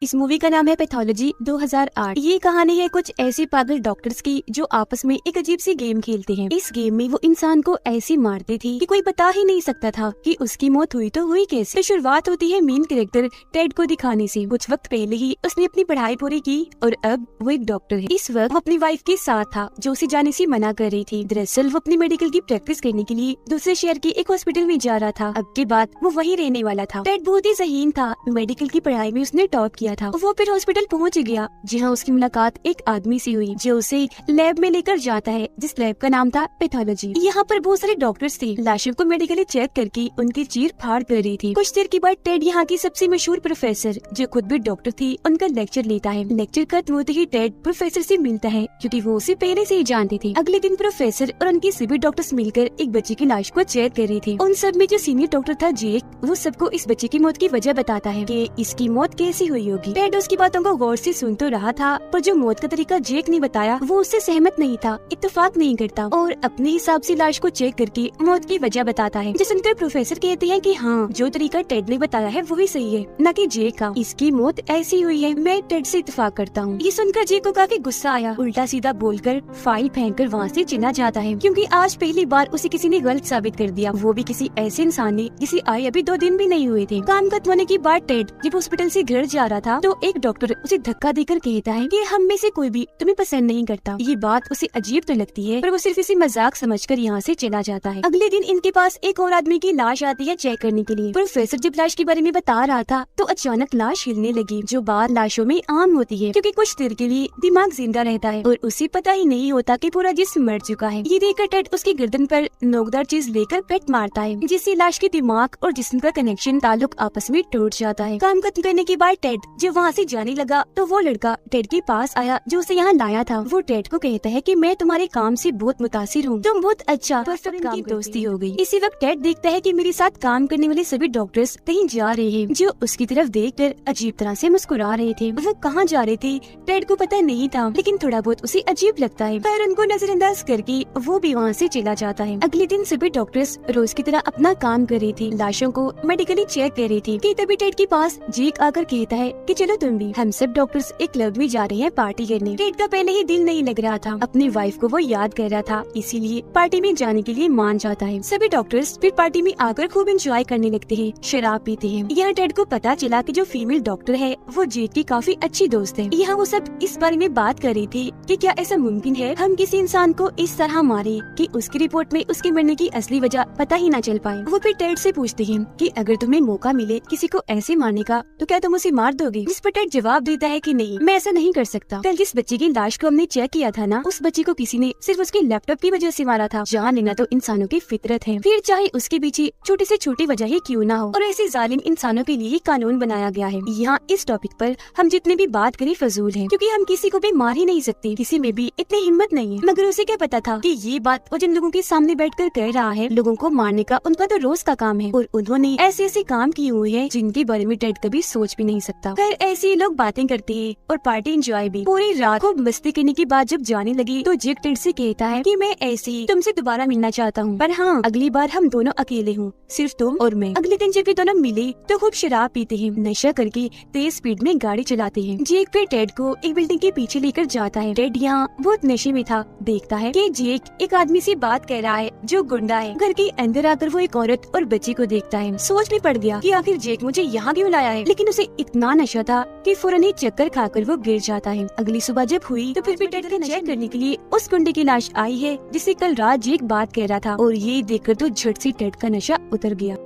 इस मूवी का नाम है पैथोलॉजी 2008। ये कहानी है कुछ ऐसे पागल डॉक्टर्स की जो आपस में एक अजीब सी गेम खेलते हैं। इस गेम में वो इंसान को ऐसी मारते थे कि कोई बता ही नहीं सकता था कि उसकी मौत हुई तो हुई कैसे। तो शुरुआत होती है मेन कैरेक्टर टेड को दिखाने से। कुछ वक्त पहले ही उसने अपनी पढ़ाई पूरी की और अब वो एक डॉक्टर है। इस वक्त वो अपनी वाइफ के साथ था जो उसे जाने से मना कर रही थी। दरअसल वो अपनी मेडिकल की प्रैक्टिस करने के लिए दूसरे शहर के एक हॉस्पिटल में जा रहा था। अब के बाद वो वहीं रहने वाला था। टेड बहुत ही ज़हीन था। मेडिकल की पढ़ाई में उसने टॉप किया था। वो फिर हॉस्पिटल पहुंच गया जहां उसकी मुलाकात एक आदमी से हुई जो उसे लैब में लेकर जाता है जिस लैब का नाम था पैथोलॉजी। यहाँ पर बहुत सारे डॉक्टर्स थे। लाशों को मेडिकली चेक करके उनकी चीर फाड़ कर रही थी। कुछ देर के बाद टेड यहाँ की सबसे मशहूर प्रोफेसर जो खुद भी डॉक्टर थी उनका लेक्चर लेता है। लेक्चर खत्म होते ही टेड प्रोफेसर से मिलता है क्योंकि वो उसे पहले से ही जानते थे। अगले दिन प्रोफेसर और उनके सभी डॉक्टर्स मिलकर एक बच्चे की लाश को चेक कर रही थी। उन सब में जो सीनियर डॉक्टर था जेक, वो सबको इस बच्चे की मौत की वजह बताता है कि इसकी मौत कैसी हुई होगी। टेड उसकी बातों को गौर से सुन तो रहा था पर जो मौत का तरीका जेक ने बताया वो उससे सहमत नहीं था, इत्तेफाक नहीं करता और अपने हिसाब से लाश को चेक करके मौत की वजह बताता है। जो सुनकर प्रोफेसर कहते हैं कि हाँ, जो तरीका टेड ने बताया है वही सही है, न कि जेक का। इसकी मौत ऐसी हुई है, मैं टेड से इत्तेफाक करता हूँ। ये सुनकर जेक को काफी गुस्सा आया। उल्टा सीधा बोलकर फाइल फेंककर वहाँ से चला जाता है क्योंकि आज पहली बार उसे किसी ने गलत साबित कर दिया, वो भी किसी ऐसे इंसान ने जिसे आए अभी 2 दिन भी नहीं हुए थे। काम खत्म होने के बाद टेड जब हॉस्पिटल से घर जा रहा था तो एक डॉक्टर उसे धक्का देकर कहता है कि हम में से कोई भी तुम्हें पसंद नहीं करता। ये बात उसे अजीब तो लगती है पर वो सिर्फ इसे मजाक समझकर यहाँ से चला जाता है। अगले दिन इनके पास एक और आदमी की लाश आती है चेक करने के लिए। प्रोफेसर जब लाश के बारे में बता रहा था तो अचानक लाश हिलने लगी, जो बात लाशों में आम होती है क्योंकि कुछ देर के लिए दिमाग जिंदा रहता है और उसे पता ही नहीं होता कि पूरा जिस्म मर चुका है। ये देखकर टेड उसकी गर्दन पर नोकदार चीज लेकर पेट मारता है जिससे लाश के दिमाग और जिस्म का कनेक्शन ताल्लुक आपस में टूट जाता है। काम खत्म करने के बाद टेड जब वहाँ से जाने लगा तो वो लड़का टेड के पास आया जो उसे यहाँ लाया था। वो टेड को कहता है कि मैं तुम्हारे काम से बहुत मुतासिर हूँ, तुम बहुत अच्छा परफेक्ट काम। दोस्ती हो गई। इसी वक्त टेड देखता है कि मेरे साथ काम करने वाले सभी डॉक्टर्स कहीं जा रहे हैं जो उसकी तरफ देखकर अजीब तरह से मुस्कुरा रहे थे। वो कहाँ जा रहे थे टेड को पता नहीं था लेकिन थोड़ा बहुत उसे अजीब लगता है। पर उनको नजरअंदाज करके वो भी वहाँ से चला जाता है। अगले दिन सभी डॉक्टर्स रोज की तरह अपना काम कर रही थी, लाशों को मेडिकली चेक कर रही थी कि तभी टेड के पास जेक आकर कहता है कि चलो तुम भी, हम सब डॉक्टर्स एक क्लब में जा रहे हैं पार्टी करने। टेड का पहले ही दिल नहीं लग रहा था, अपनी वाइफ को वो याद कर रहा था, इसीलिए पार्टी में जाने के लिए मान जाता है। सभी डॉक्टर्स फिर पार्टी में आकर खूब एंजॉय करने लगते हैं, शराब पीते हैं। यहाँ टेड को पता चला कि जो फीमेल डॉक्टर है वो जेक की काफी अच्छी दोस्त है। यहाँ वो सब इस बारे में बात कर रही थी कि क्या ऐसा मुमकिन है हम किसी इंसान को इस तरह मारे कि उसकी रिपोर्ट में उसके मरने की असली वजह पता ही ना चल पाए। वो फिर टेड से पूछते हैं कि अगर तुम्हें मौका मिले किसी को ऐसे मारने का तो क्या तुम उसे मार दोगे? जिस पर टेड जवाब देता है कि नहीं, मैं ऐसा नहीं कर सकता। कल जिस बच्चे की लाश को हमने चेक किया था ना, उस बच्चे को किसी ने सिर्फ उसके लैपटॉप की वजह से मारा था। जान लेना तो इंसानों की फितरत है, फिर चाहे उसके पीछे छोटी से छोटी वजह ही क्यों ना हो, और ऐसे जालिम इंसानों के लिए ही कानून बनाया गया है। यहाँ इस टॉपिक पर हम जितने भी बात करें फजूल है क्योंकि हम किसी को भी मार ही नहीं सकते, किसी में भी इतनी हिम्मत नहीं है। मगर उसे क्या पता था कि ये बात वो जिन लोगों के सामने बैठकर कह रहा है, लोगों को मारने का उनका तो रोज का काम है और उन्होंने ऐसे ऐसे काम किए हुए हैं जिनके बारे में टेड कभी सोच भी नहीं सकता। फिर ऐसे ही लोग बातें करते हैं और पार्टी एंजॉय भी। पूरी रात खूब मस्ती करने के बाद जब जाने लगी तो जेक टेड से कहता है कि मैं ऐसे ही तुमसे दोबारा मिलना चाहता हूँ, पर हाँ, अगली बार हम दोनों अकेले हूँ, सिर्फ तुम और मैं। अगले दिन जब ये दोनों मिले तो खूब शराब पीते हैं, नशा करके तेज स्पीड में गाड़ी चलाते हैं। जेक फिर टेड को एक बिल्डिंग के पीछे लेकर जाता है। टेड यहाँ बहुत नशे में था, देखता है कि जेक एक आदमी से बात कर रहा है जो गुंडा है। घर के अंदर आकर वो एक औरत और बच्चे को देखता है। सोच में पड़ गया कि आखिर जेक मुझे यहाँ क्यों लाया है, लेकिन उसे इतना नशा था कि फौरन ही चक्कर खाकर वो गिर जाता है। अगली सुबह जब हुई तो फिर भी टेड का चेक करने के लिए उस गुंडे की लाश आई है जिससे कल रात जेक बात कर रहा था, और ये देखकर तो झट से टेड का नशा उतर गया।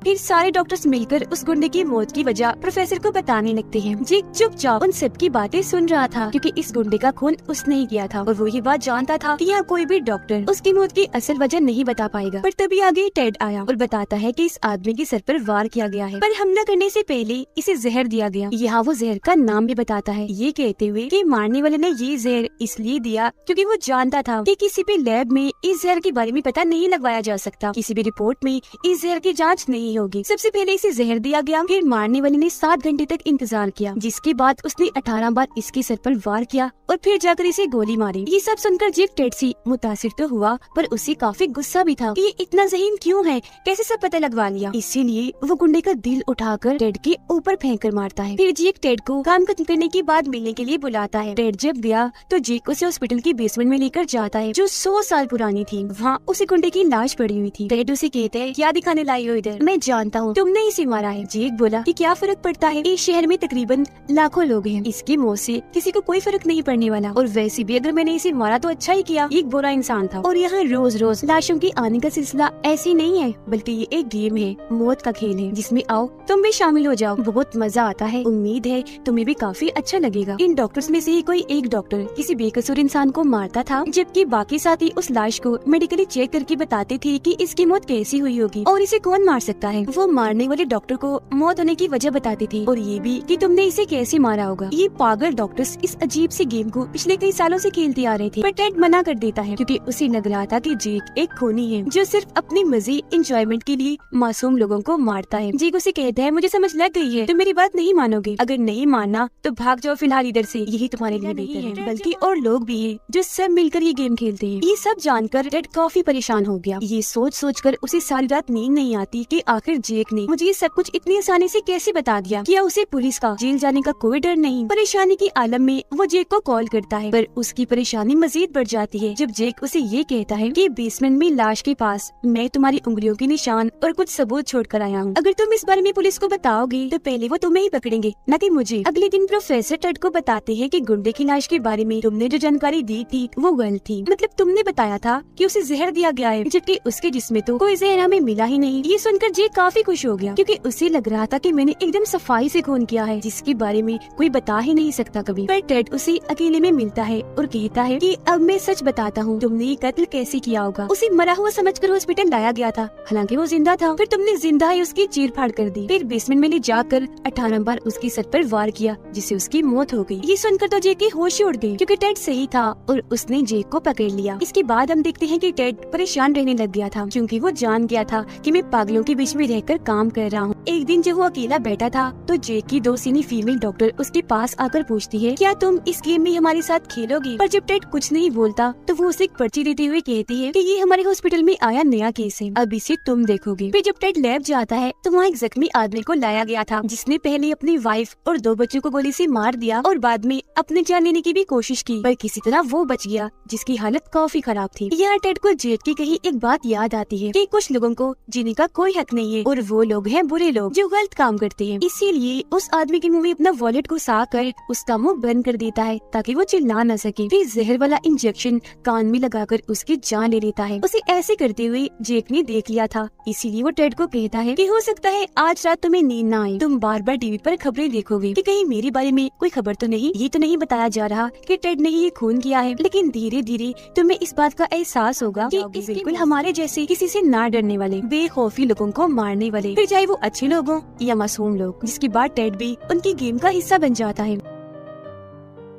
फिर सारे डॉक्टर्स मिलकर उस गुंडे की मौत की वजह प्रोफेसर को बताने लगते हैं। जेक चुपचाप उन सबकी बातें सुन रहा था क्योंकि इस गुंडे का खून उसने ही किया था और वो ये बात जानता था कि यहाँ कोई भी डॉक्टर उसकी मौत की असल वजह नहीं बता पाएगा। पर तभी आगे टेड आया और बताता है कि इस आदमी के सर पर वार किया गया है, पर हमला करने से पहले इसे जहर दिया गया। यहाँ वो जहर का नाम भी बताता है, ये कहते हुए कि मारने वाले ने ये जहर इसलिए दिया क्योंकि वो जानता था कि किसी भी लैब में इस जहर के बारे में पता नहीं लगवाया जा सकता, किसी भी रिपोर्ट में इस जहर की जाँच नहीं नहीं होगी। सबसे पहले इसे जहर दिया गया, फिर मारने वाले ने 7 घंटे तक इंतजार किया, जिसके बाद उसने 18 बार इसके सर पर वार किया और फिर जाकर इसे गोली मारी। ये सब सुनकर जेक टेड से मुतासिर तो हुआ, पर उसे काफी गुस्सा भी था कि ये इतना ज़हीन क्यों है, कैसे सब पता लगवा लिया। इसीलिए वो गुंडे का दिल उठाकर टेड के ऊपर फेंक कर मारता है। फिर जेक टेड को काम खत्म करने के बाद मिलने के लिए बुलाता है। टेड जब गया तो जेक उसे हॉस्पिटल की बेसमेंट में लेकर जाता है, जो 100 साल पुरानी थी। वहाँ उसी गुंडे की लाश पड़ी हुई थी। टेड उसे कहते हैं, क्या दिखाने लाई हो इधर? मैं जानता हूँ तुमने इसे मारा है। जेक बोला कि क्या फर्क पड़ता है, इस शहर में तकरीबन लाखों लोग हैं, इसकी मौत से किसी को कोई फर्क नहीं पड़ने वाला। और वैसे भी अगर मैंने इसे मारा तो अच्छा ही किया, एक बुरा इंसान था। और यहाँ रोज रोज लाशों के आने का सिलसिला ऐसी नहीं है, बल्कि ये एक गेम है, मौत का खेल है, जिसमें आओ तुम भी शामिल हो जाओ, बहुत मजा आता है। उम्मीद है तुम्हें भी काफी अच्छा लगेगा। इन डॉक्टर्स में से ही कोई एक डॉक्टर किसी बेकसूर इंसान को मारता था, जबकि बाकी साथी उस लाश को मेडिकली चेक करके बताते थे कि इसकी मौत कैसी हुई होगी और इसे कौन मार सकता है। वो मारने वाले डॉक्टर को मौत होने की वजह बताते थे और ये भी कि तुमने इसे कैसे मारा होगा। ये पागल डॉक्टर्स इस अजीब सी गेम को पिछले कई सालों से खेलते आ रहे थे, पर टेड मना कर देता है क्योंकि उसे लग रहा था कि जेक एक खूनी है जो सिर्फ अपनी मजे एंजॉयमेंट के लिए मासूम लोगों को मारता है। जेक उसे कहता है, मुझे समझ लग गई है, तुम मेरी बात नहीं मानोगे, अगर नहीं मानना तो भाग जाओ फिलहाल इधर से, यही तुम्हारे लिए बेहतर है। बल्कि और लोग भी हैं जो सब मिलकर ये गेम खेलते हैं। ये सब जानकर टेड काफी परेशान हो गया। ये सोच कर उसे सारी रात नींद नहीं आती कि आखिर जेक ने मुझे ये सब कुछ इतनी आसानी से कैसे बता दिया। क्या उसे पुलिस का जेल जाने का कोई डर नहीं? परेशानी की आलम में वो जेक को कॉल करता है, पर उसकी परेशानी मजीद बढ़ जाती है जब जेक उसे ये कहता है कि बेसमेंट में लाश के पास मैं तुम्हारी उंगलियों के निशान और कुछ सबूत छोड़ कर आया हूँ। अगर तुम इस बारे में पुलिस को बताओगे तो पहले वो तुम्हें ही पकड़ेंगे, न कि मुझे। अगले दिन प्रोफेसर टेड को बताते हैं कि गुंडे की लाश के बारे में तुमने जो जानकारी दी थी वो गलत थी। मतलब तुमने बताया था कि उसे जहर दिया गया है, जबकि उसके जिस्म में तो कोई जहर हमें मिला ही नहीं। ये सुनकर जेक काफी खुश हो गया क्योंकि उसे लग रहा था कि मैंने एकदम सफाई से खून किया है, जिसके बारे में कोई बता ही नहीं सकता कभी। पर टेड उसे अकेले में मिलता है और कहता है कि अब मैं सच बताता हूँ, तुमने ये कत्ल कैसे किया होगा। उसे मरा हुआ समझकर हॉस्पिटल लाया गया था, हालांकि वो जिंदा था। फिर तुमने जिंदा ही उसकी चीर फाड़ कर दी, फिर बेसमेंट में ले जाकर 18 बार उसके सर पर वार किया, जिससे उसकी मौत हो गई। ये सुनकर तो जेक की होश उड़ गई क्योंकि टेड सही था और उसने जेक को पकड़ लिया। इसके बाद हम देखते हैं कि टेड परेशान रहने लग गया था क्योंकि वो जान गया था कि मैं पागलों के बीच में रहकर काम कर रहा हूँ। एक दिन जब वो अकेला बैठा था तो जेक की दोस्त यानी फीमेल डॉक्टर उसके पास आकर पूछती है, क्या तुम इस गेम में हमारे साथ खेलोगी? पर जब टेड कुछ नहीं बोलता तो वो उसे एक पर्ची देते हुए कहती है कि ये हमारे हॉस्पिटल में आया नया केस है, अब इसे तुम देखोगे। फिर जब टेड लैब जाता है तो वहाँ एक जख्मी आदमी को लाया गया था जिसने पहले अपनी वाइफ और 2 बच्चों को गोली से मार दिया और बाद में अपने जान लेने की भी कोशिश की, पर किसी तरह वो बच गया, जिसकी हालत काफी खराब थी। यहाँ टेड को जेक की कही एक बात याद आती है कि कुछ लोगों को जीने का कोई हक नहीं है और वो लोग हैं बुरे लोग जो गलत काम करते हैं। इसीलिए उस आदमी के मुंह में अपना वॉलेट घुसा कर उसका मुंह बंद कर देता है ताकि वो चिल्ला न सके। फिर जहर वाला इंजेक्शन कान में लगाकर उसकी जान ले लेता है। उसे ऐसे करते हुए जेक ने देख लिया था, इसीलिए वो टेड को कहता है कि हो सकता है आज रात तुम्हें नींद न आए, तुम बार बार टीवी पर खबरें देखोगे कि कहीं मेरे बारे में कोई खबर तो नहीं। ये तो नहीं बताया जा रहा कि टेड ने ये खून किया है, लेकिन धीरे धीरे तुम्हें इस बात का एहसास होगा कि बिल्कुल हमारे जैसे किसी से ना डरने वाले बेखौफी लोगों को मारने वाले, फिर चाहे वो अच्छे लोग हों या मासूम लोग। जिसके बाद टेड भी उनकी गेम का हिस्सा बन जाता है।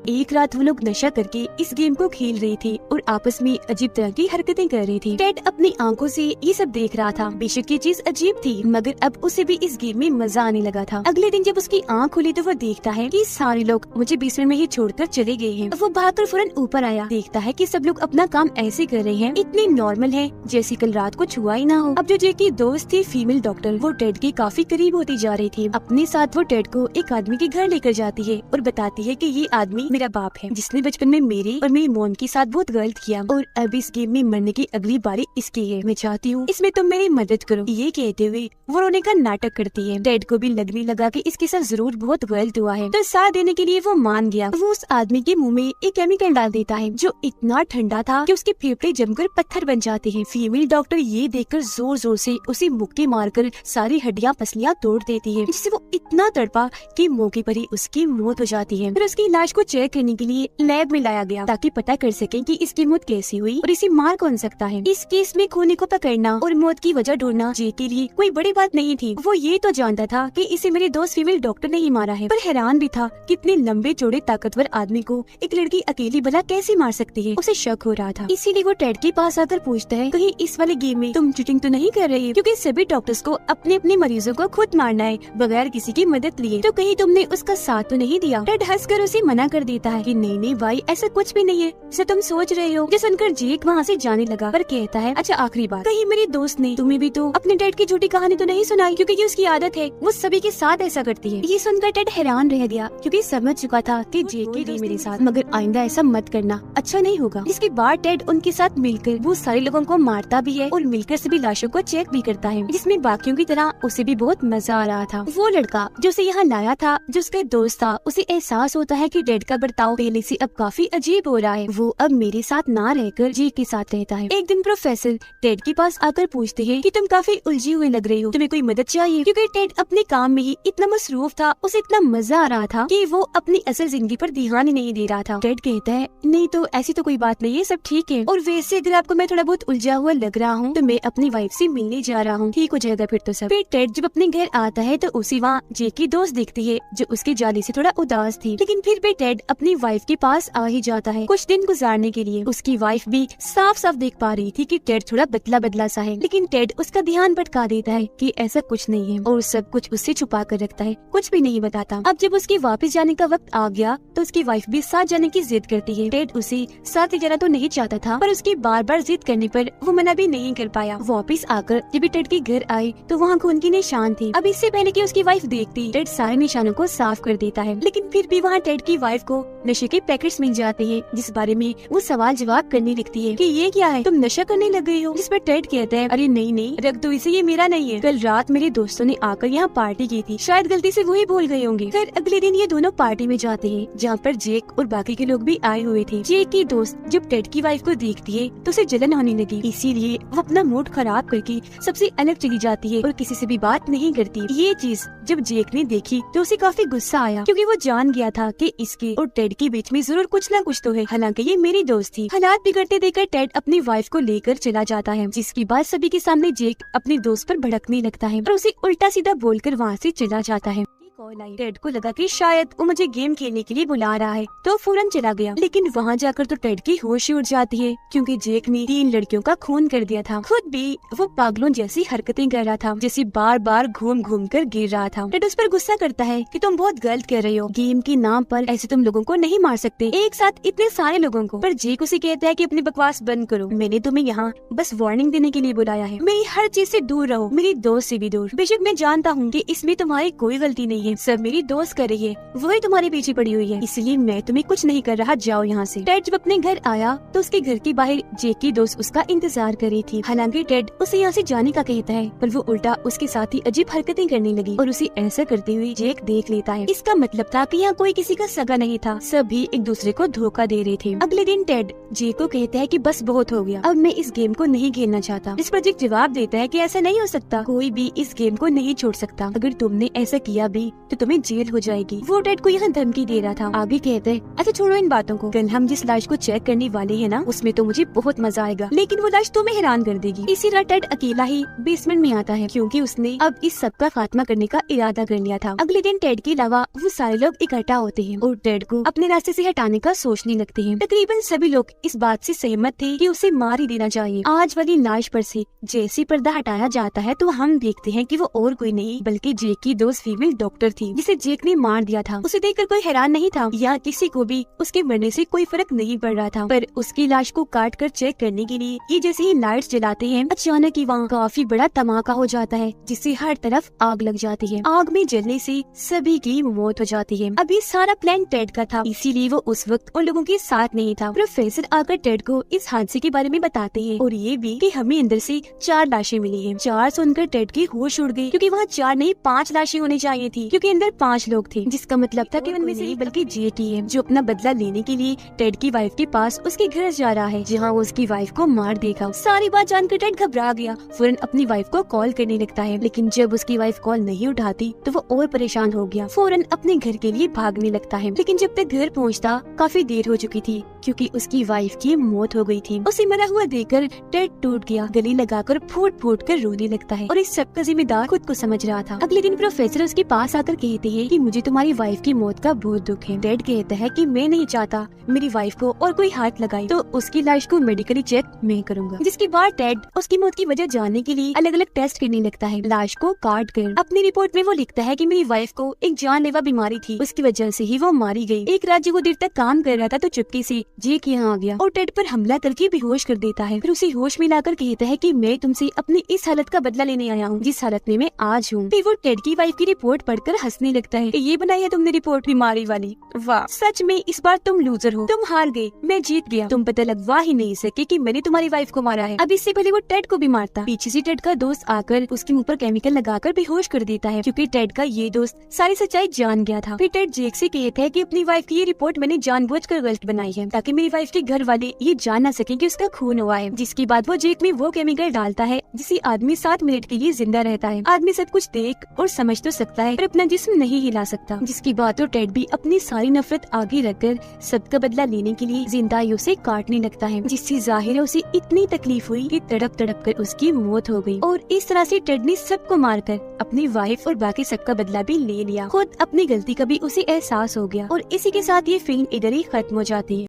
एक रात वो लोग नशा करके इस गेम को खेल रहे थे और आपस में अजीब तरह की हरकतें कर रहे थे। टेड अपनी आंखों से ये सब देख रहा था। बेशक ये चीज अजीब थी, मगर अब उसे भी इस गेम में मजा आने लगा था। अगले दिन जब उसकी आंख खुली तो वो देखता है कि सारे लोग मुझे बेसमेंट में ही छोड़कर चले गए हैं। वो भागकर फौरन ऊपर आया, देखता है कि सब लोग अपना काम ऐसे कर रहे हैं, इतनी नॉर्मल है जैसे कल रात को छुआ ही ना हो। अब जो जेक की दोस्त थी फीमेल डॉक्टर, वो टेड के काफी करीब होती जा रही थी। अपने साथ वो टेड को एक आदमी के घर लेकर जाती है और बताती है कि ये आदमी मेरा बाप है, जिसने बचपन में मेरे और मेरी मॉम के साथ बहुत गलत किया और अब इस गेम में मरने की अगली बारी इसकी है। मैं चाहती हूँ इसमें तुम मेरी मदद करो। ये कहते हुए वो रोने का नाटक करती है। टेड को भी लगने लगा कि इसके साथ जरूर बहुत गलत हुआ है, तो साथ देने के लिए वो मान गया। वो उस आदमी के मुंह में एक केमिकल डाल देता है जो इतना ठंडा था कि उसके फेफड़े जमकर पत्थर बन जाते हैं। फीमेल डॉक्टर ये देखकर जोर जोर से उसे मुक्के मारकर सारी हड्डियां पसलियां तोड़ देती है, जिससे वो इतना तड़पा कि मौके पर ही उसकी मौत हो जाती है। फिर उसकी लाश को चेक चेक करने के लिए लैब में लाया गया ताकि पता कर सके कि इसकी मौत कैसी हुई और इसे मार कौन सकता है। इस केस में खूनी को पकड़ना और मौत की वजह ढूंढना जेक के लिए कोई बड़ी बात नहीं थी। वो ये तो जानता था कि इसे मेरे दोस्त फीमेल डॉक्टर ने ही मारा है, पर हैरान भी था कितने लंबे चौड़े ताकतवर आदमी को एक लड़की अकेली भला कैसे मार सकती है। उसे शक हो रहा था, इसीलिए वो टेड के पास आकर पूछता है, कहीं इस वाले गेम में तुम चीटिंग तो नहीं कर रही हो? क्योंकि सभी डॉक्टर्स को अपने अपने मरीजों को खुद मारना है बगैर किसी की मदद लिए, तो कहीं तुमने उसका साथ तो नहीं दिया? टेड हंसकर उसे मना कर देता है कि नहीं नहीं भाई, ऐसा कुछ भी नहीं है जैसा तुम सोच रहे हो। जो सुनकर जेक वहाँ से जाने लगा, पर कहता है, अच्छा आखिरी बात, कहीं मेरे दोस्त ने तुम्हें भी तो अपने टेड की झूठी कहानी तो नहीं सुनाई? क्योंकि ये उसकी आदत है, वो सभी के साथ ऐसा करती है। ये सुनकर टेड हैरान रह गया क्योंकि समझ चुका था कि जेक के लिए मेरे साथ, मगर आइंदा ऐसा मत करना, अच्छा नहीं होगा। इसके बाद टेड उनके साथ मिलकर वो सारे लोगों को मारता भी है और मिलकर सभी लाशों को चेक भी करता है, जिसमें बाकियों की तरह उसे भी बहुत मजा आ रहा था। वो लड़का जो उसे यहाँ लाया था, जो उसका दोस्त था, उसे एहसास होता है कि टेड का बर्ताव पहले से अब काफी अजीब हो रहा है। वो अब मेरे साथ ना रहकर जेक के साथ रहता है। एक दिन प्रोफेसर टेड के पास आकर पूछते हैं कि तुम काफी उलझी हुई लग रही हो, तुम्हें कोई मदद चाहिए? क्योंकि टेड अपने काम में ही इतना मसरूफ था, उसे इतना मजा आ रहा था कि वो अपनी असल जिंदगी पर ध्यान ही नहीं दे रहा था। टेड कहता है, नहीं तो ऐसी तो कोई बात नहीं है, सब ठीक है। और वैसे अगर आपको मैं थोड़ा बहुत उलझा हुआ लग रहा हूँ तो मैं अपनी वाइफ से मिलने जा रहा हूँ, ठीक हो जाएगा फिर तो सब। फिर टेड जब अपने घर आता है तो उसी वहाँ जेक की दोस्त दिखती है जो उसके जाने से थोड़ा उदास थी, लेकिन फिर भी टेड अपनी वाइफ के पास आ ही जाता है कुछ दिन गुजारने के लिए। उसकी वाइफ भी साफ साफ देख पा रही थी कि टेड थोड़ा बदला बदला सा है, लेकिन टेड उसका ध्यान भटका देता है कि ऐसा कुछ नहीं है और सब कुछ उससे छुपा कर रखता है, कुछ भी नहीं बताता। अब जब उसके वापस जाने का वक्त आ गया तो उसकी वाइफ भी साथ जाने की जिद करती है। टेड उसे साथ ले जाना तो नहीं चाहता था, पर उसकी बार बार जिद करने पर वो मना भी नहीं कर पाया। वापस आकर जब टेड के घर आए तो वहाँ खून के निशान थे। अब इससे पहले कि उसकी वाइफ देखती, टेड सारे निशानों को साफ कर देता है, लेकिन फिर भी वहाँ टेड की वाइफ को नशे के पैकेट्स मिल जाते हैं, जिस बारे में वो सवाल जवाब करने लगती है कि ये क्या है, तुम नशा करने लग गई हो? जिस पर टेड कहता है, अरे नहीं नहीं रख दो इसे, ये मेरा नहीं है, कल रात मेरे दोस्तों ने आकर यहाँ पार्टी की थी, शायद गलती से वही भूल गए होंगे। फिर अगले दिन ये दोनों पार्टी में जाते हैं जहाँ पर जेक और बाकी के लोग भी आए हुए थे। जेक की दोस्त जब टेड की वाइफ को देखती है तो उसे जलन होने लगी, इसीलिए वो अपना मूड खराब करके सबसे अलग चली जाती है और किसी से भी बात नहीं करती। ये चीज जब जेक ने देखी तो उसे काफी गुस्सा आया, क्योंकि वो जान गया था कि इसके और टेड के बीच में जरूर कुछ ना कुछ तो है, हालांकि ये मेरी दोस्त थी। हालात बिगड़ते देखकर टेड अपनी वाइफ को लेकर चला जाता है, जिसके बाद सभी के सामने जेक अपने दोस्त पर भड़कने लगता है और उसे उल्टा सीधा बोलकर वहाँ से चला जाता है। कॉल आई, टेड को लगा कि शायद वो मुझे गेम खेलने के लिए बुला रहा है, तो फौरन चला गया। लेकिन वहाँ जाकर तो टेड की होश ही उड़ जाती है, क्योंकि जेक ने 3 लड़कियों का खून कर दिया था। खुद भी वो पागलों जैसी हरकतें कर रहा था, जैसे बार बार घूम घूम कर गिर रहा था। टेड उस पर गुस्सा करता है कि तुम बहुत गलत कर रहे हो, गेम के नाम पर ऐसे तुम लोगों को नहीं मार सकते, एक साथ इतने सारे लोगों को। पर जेक उसे कहता है कि अपनी बकवास बंद करो, मैंने तुम्हें यहाँ बस वार्निंग देने के लिए बुलाया है, मेरी हर चीज से दूर रहो, मेरी दोस्त से भी दूर। बेशक मैं जानता हूँ कि इसमें तुम्हारी कोई गलती नहीं है, सब मेरी दोस्त कर रही है, वही तुम्हारे पीछे पड़ी हुई है, इसलिए मैं तुम्हें कुछ नहीं कर रहा, जाओ यहाँ से। टेड जब अपने घर आया तो उसके घर के बाहर जेक की दोस्त उसका इंतजार कर रही थी। हालांकि टेड उसे यहाँ से जाने का कहता है, पर वो उल्टा उसके साथ ही अजीब हरकतें करने लगी और उसे ऐसा करते हुए जेक देख लेता है। इसका मतलब था कि यहाँ कोई किसी का सगा नहीं था, सभी एक दूसरे को धोखा दे रहे थे। अगले दिन टेड जेक को कहता है कि बस बहुत हो गया, अब मैं इस गेम को नहीं खेलना चाहता। इस पर जेक जवाब देता है कि ऐसा नहीं हो सकता, कोई भी इस गेम को नहीं छोड़ सकता, अगर तुमने ऐसा किया भी तो तुम्हें जेल हो जाएगी। वो टेड को यहाँ धमकी दे रहा था। आगे कहते हैं, अच्छा छोड़ो इन बातों को, कल हम जिस लाश को चेक करने वाले हैं ना, उसमें तो मुझे बहुत मजा आएगा, लेकिन वो लाश तुम्हें हैरान कर देगी। इसी रात टेड अकेला ही बेसमेंट में आता है, क्योंकि उसने अब इस सब का खात्मा करने का इरादा कर लिया था। अगले दिन टेड के अलावा वो सारे लोग इकट्ठा होते हैं और टेड को अपने रास्ते से हटाने का सोचने लगते हैं। तकरीबन सभी लोग इस बात से सहमत थे कि उसे मार ही देना चाहिए। आज वाली लाश पर से जैसे पर्दा हटाया जाता है तो हम देखते हैं कि वो और कोई नहीं बल्कि जेक की दोस्त फीमेल डॉक्टर थी, जिसे जेक ने मार दिया था। उसे देखकर कोई हैरान नहीं था या किसी को भी उसके मरने से कोई फर्क नहीं पड़ रहा था, पर उसकी लाश को काट कर चेक करने के लिए ये जैसे ही लाइट्स जलाते हैं, अचानक ही वहाँ काफी बड़ा धमाका हो जाता है, जिससे हर तरफ आग लग जाती है। आग में जलने से सभी की मौत हो जाती है। अभी सारा प्लान टेड का था, इसीलिए वो उस वक्त उन लोगों के साथ नहीं था। प्रोफेसर आकर टेड को इस हादसे के बारे में बताते हैं और ये भी कि हमें अंदर से 4 लाशें मिली हैं। 4 सुनकर टेड की होश उड़ गई, क्योंकि वहाँ 4 नहीं 5 लाशें होनी चाहिए थी, क्योंकि अंदर 5 लोग थे, जिसका मतलब था कि उनमें से ही बल्कि JTM जो अपना बदला लेने के लिए टेड की वाइफ के पास उसके घर जा रहा है, जहाँ वो उसकी वाइफ को मार देगा। सारी बात जानकर टेड घबरा गया, फौरन अपनी वाइफ को कॉल करने लगता है, लेकिन जब उसकी वाइफ कॉल नहीं उठाती तो वो और परेशान हो गया, फौरन अपने घर के लिए भागने लगता है। लेकिन जब तक घर पहुँचता काफी देर हो चुकी थी, क्योंकि उसकी वाइफ की मौत हो गई थी। उसे मरा हुआ देखकर टेड टूट गया, गले लगाकर फूट फूट कर रोने लगता है और इस सब का जिम्मेदार खुद को समझ रहा था। अगले दिन प्रोफेसर उसके पास आकर कहते हैं कि मुझे तुम्हारी वाइफ की मौत का बहुत दुख है। टेड कहता है कि मैं नहीं चाहता मेरी वाइफ को और कोई हाथ लगाए, तो उसकी लाश को मेडिकली चेक मैं करूंगा। जिसके बाद टेड उसकी मौत की वजह जानने के लिए अलग अलग टेस्ट करने लगता है। लाश को काट कर अपनी रिपोर्ट में वो लिखता है कि मेरी वाइफ को एक जानलेवा बीमारी थी, उसकी वजह से ही वो मारी गई। एक रात जब वो देर तक काम कर रहा था तो चुपके से जेक यहाँ आ गया और टेड पर हमला करके बेहोश कर देता है। फिर उसे होश में लाकर कहता है कि मैं तुमसे अपनी इस हालत का बदला लेने आया हूँ जिस हालत में मैं आज हूँ। फिर वो टेड की वाइफ की रिपोर्ट पढ़कर हंसने लगता है, ये बनाई है तुमने रिपोर्ट बीमारी वाली, वाह सच में इस बार तुम लूजर हो, तुम हार गए, मैं जीत गया, तुम पता लगवा ही नहीं सके कि मैंने तुम्हारी वाइफ को मारा है। अब इससे पहले वो टेड को भी मारता, पीछे से टेड का दोस्त आकर उसके मुंह पर केमिकल लगाकर बेहोश कर देता है, क्योंकि टेड का ये दोस्त सारी सच्चाई जान गया था। फिर टेड जेक से कहता है कि अपनी वाइफ की ये रिपोर्ट मैंने जानबूझकर गलत बनाई है ताकि मेरी वाइफ के घर वाले ये जान ना सके कि उसका खून हुआ है। जिसके बाद वो जेक में वो केमिकल डालता है जिससे आदमी 7 मिनट के लिए जिंदा रहता है। आदमी सब कुछ देख और समझ तो सकता है पर अपना जिस्म नहीं हिला सकता। जिसके बाद तो टेड भी अपनी सारी नफरत आगे रखकर सबका बदला लेने के लिए जिंदाइयों से काटने लगता है, जिससे जाहिर है उसे इतनी तकलीफ हुई कि तड़प तड़प कर उसकी मौत हो गई। और इस तरह से टेड ने सबको मारकर अपनी वाइफ और बाकी सबका बदला भी ले लिया। खुद अपनी गलती का भी उसे एहसास हो गया और इसी के साथ ये फिल्म इधर ही खत्म हो जाती है।